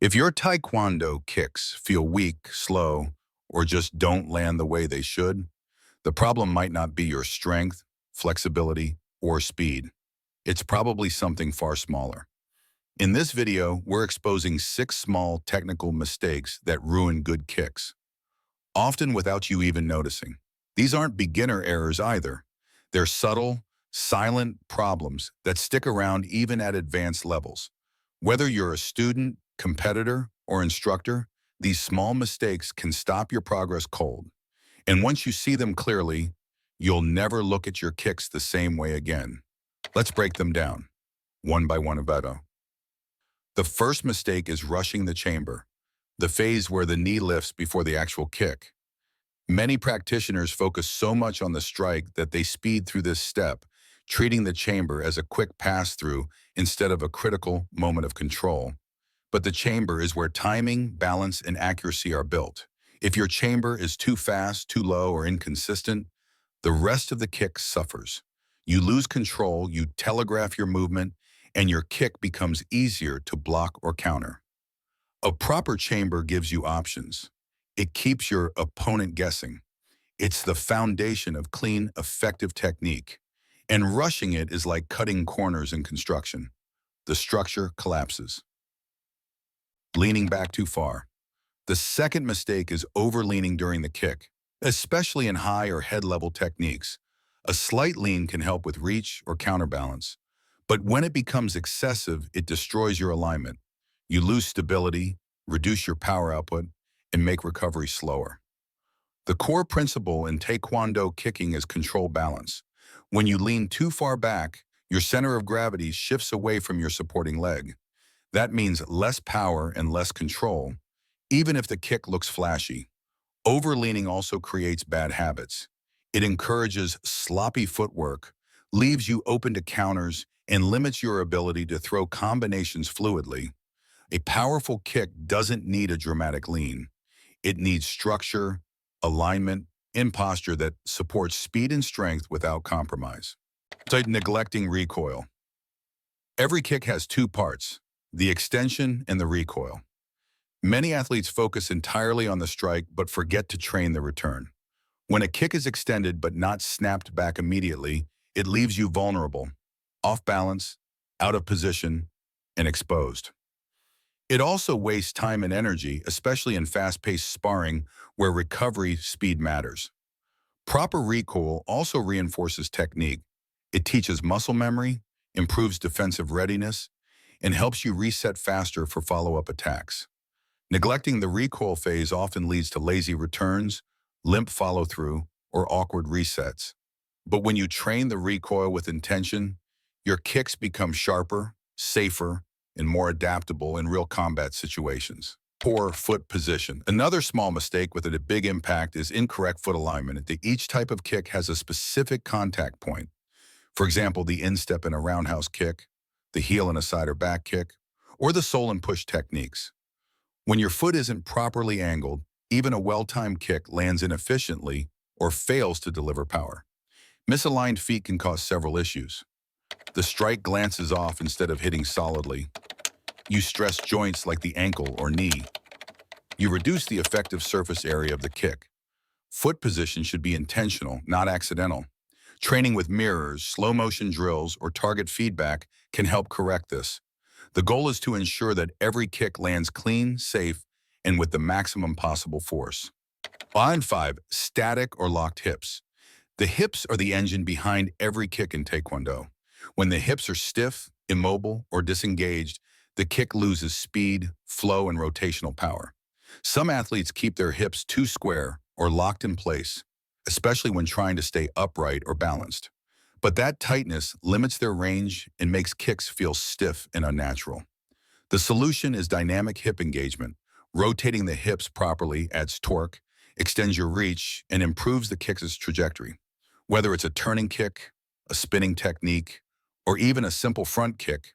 If your Taekwondo kicks feel weak, slow, or just don't land the way they should, the problem might not be your strength, flexibility, or speed. It's probably something far smaller. In this video, we're exposing 6 small technical mistakes that ruin good kicks, often without you even noticing. These aren't beginner errors either. They're subtle, silent problems that stick around even at advanced levels. Whether you're a student, competitor, or instructor, these small mistakes can stop your progress cold. And once you see them clearly, you'll never look at your kicks the same way again. Let's break them down, one by one about. The first mistake is rushing the chamber, the phase where the knee lifts before the actual kick. Many practitioners focus so much on the strike that they speed through this step, treating the chamber as a quick pass-through instead of a critical moment of control. But the chamber is where timing, balance, and accuracy are built. If your chamber is too fast, too low, or inconsistent, the rest of the kick suffers. You lose control, you telegraph your movement, and your kick becomes easier to block or counter. A proper chamber gives you options. It keeps your opponent guessing. It's the foundation of clean, effective technique. And rushing it is like cutting corners in construction. The structure collapses. Leaning back too far. The second mistake is overleaning during the kick, especially in high or head-level techniques. A slight lean can help with reach or counterbalance. But when it becomes excessive, it destroys your alignment. You lose stability, reduce your power output, and make recovery slower. The core principle in Taekwondo kicking is control balance. When you lean too far back, your center of gravity shifts away from your supporting leg. That means less power and less control, even if the kick looks flashy. Overleaning also creates bad habits. It encourages sloppy footwork, leaves you open to counters, and limits your ability to throw combinations fluidly. A powerful kick doesn't need a dramatic lean. It needs structure, alignment, and posture that supports speed and strength without compromise. So neglecting recoil. Every kick has two parts, the extension and the recoil. Many athletes focus entirely on the strike but forget to train the return. When a kick is extended but not snapped back immediately, it leaves you vulnerable, off balance, out of position, and exposed. It also wastes time and energy, especially in fast-paced sparring where recovery speed matters. Proper recoil also reinforces technique. It teaches muscle memory, improves defensive readiness, and helps you reset faster for follow-up attacks. Neglecting the recoil phase often leads to lazy returns, limp follow-through, or awkward resets. But when you train the recoil with intention, your kicks become sharper, safer, and more adaptable in real combat situations. Poor foot position. Another small mistake with a big impact is incorrect foot alignment. Each type of kick has a specific contact point. For example, the instep in a roundhouse kick, the heel in a side or back kick, or the sole and push techniques. When your foot isn't properly angled, even a well-timed kick lands inefficiently or fails to deliver power. Misaligned feet can cause several issues. The strike glances off instead of hitting solidly. You stress joints like the ankle or knee. You reduce the effective surface area of the kick. Foot position should be intentional, not accidental. Training with mirrors, slow-motion drills, or target feedback can help correct this. The goal is to ensure that every kick lands clean, safe, and with the maximum possible force. Line 5, static or locked hips. The hips are the engine behind every kick in Taekwondo. When the hips are stiff, immobile, or disengaged, the kick loses speed, flow, and rotational power. Some athletes keep their hips too square or locked in place, especially when trying to stay upright or balanced. But that tightness limits their range and makes kicks feel stiff and unnatural. The solution is dynamic hip engagement. Rotating the hips properly adds torque, extends your reach, and improves the kick's trajectory. Whether it's a turning kick, a spinning technique, or even a simple front kick,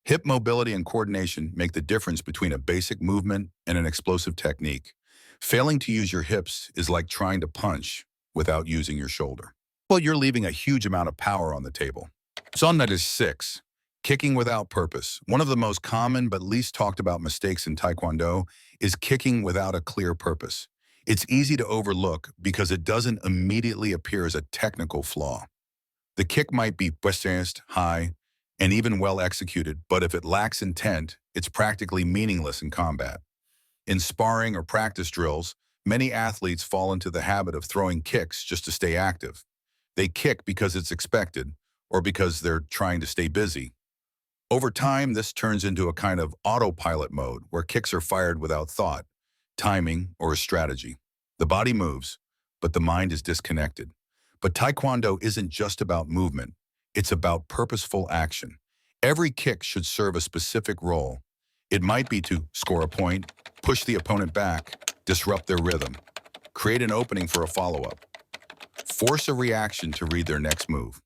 hip mobility and coordination make the difference between a basic movement and an explosive technique. Failing to use your hips is like trying to punch without using your shoulder. Well, you're leaving a huge amount of power on the table. So on that is 6. Kicking without purpose. One of the most common but least talked about mistakes in Taekwondo is kicking without a clear purpose. It's easy to overlook because it doesn't immediately appear as a technical flaw. The kick might be precise, high, and even well executed, but if it lacks intent, it's practically meaningless in combat. In sparring or practice drills, many athletes fall into the habit of throwing kicks just to stay active. They kick because it's expected or because they're trying to stay busy. Over time, this turns into a kind of autopilot mode where kicks are fired without thought, timing, or a strategy. The body moves, but the mind is disconnected. But Taekwondo isn't just about movement. It's about purposeful action. Every kick should serve a specific role. It might be to score a point, push the opponent back, disrupt their rhythm, create an opening for a follow-up, force a reaction to read their next move.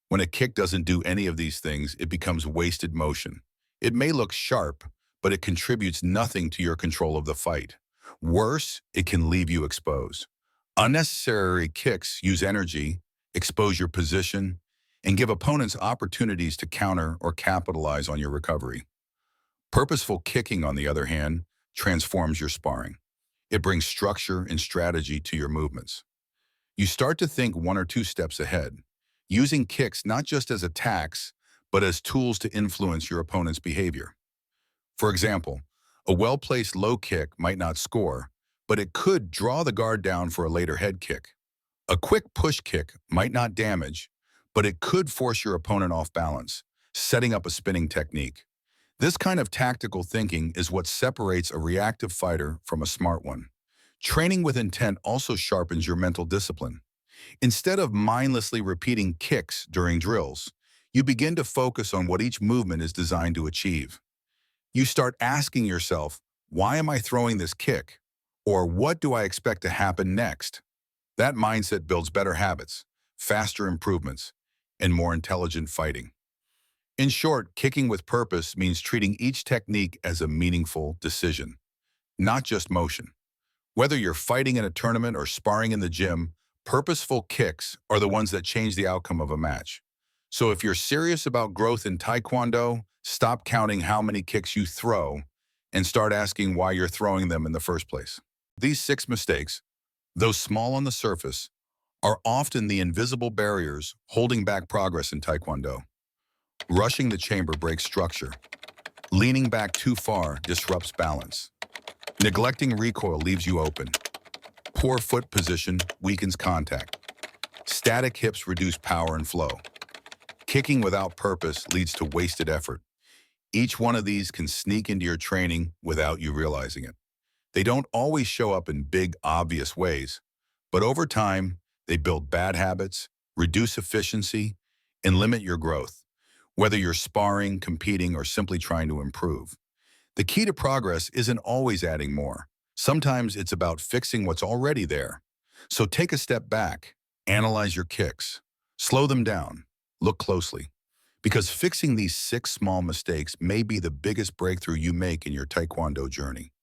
When a kick doesn't do any of these things, it becomes wasted motion. It may look sharp, but it contributes nothing to your control of the fight. Worse, it can leave you exposed. Unnecessary kicks use energy, expose your position, and give opponents opportunities to counter or capitalize on your recovery. Purposeful kicking, on the other hand, transforms your sparring. It brings structure and strategy to your movements. You start to think one or two steps ahead, using kicks not just as attacks, but as tools to influence your opponent's behavior. For example, a well-placed low kick might not score, but it could draw the guard down for a later head kick. A quick push kick might not damage, but it could force your opponent off balance, setting up a spinning technique. This kind of tactical thinking is what separates a reactive fighter from a smart one. Training with intent also sharpens your mental discipline. Instead of mindlessly repeating kicks during drills, you begin to focus on what each movement is designed to achieve. You start asking yourself, why am I throwing this kick? Or what do I expect to happen next? That mindset builds better habits, faster improvements, and more intelligent fighting. In short, kicking with purpose means treating each technique as a meaningful decision, not just motion. Whether you're fighting in a tournament or sparring in the gym, purposeful kicks are the ones that change the outcome of a match. So if you're serious about growth in Taekwondo, stop counting how many kicks you throw and start asking why you're throwing them in the first place. These 6 mistakes, though small on the surface, are often the invisible barriers holding back progress in Taekwondo. Rushing the chamber breaks structure. Leaning back too far disrupts balance. Neglecting recoil leaves you open. Poor foot position weakens contact. Static hips reduce power and flow. Kicking without purpose leads to wasted effort. Each one of these can sneak into your training without you realizing it. They don't always show up in big, obvious ways, but over time, they build bad habits, reduce efficiency, and limit your growth, whether you're sparring, competing, or simply trying to improve. The key to progress isn't always adding more. Sometimes it's about fixing what's already there. So take a step back, analyze your kicks, slow them down, look closely, because fixing these 6 small mistakes may be the biggest breakthrough you make in your Taekwondo journey.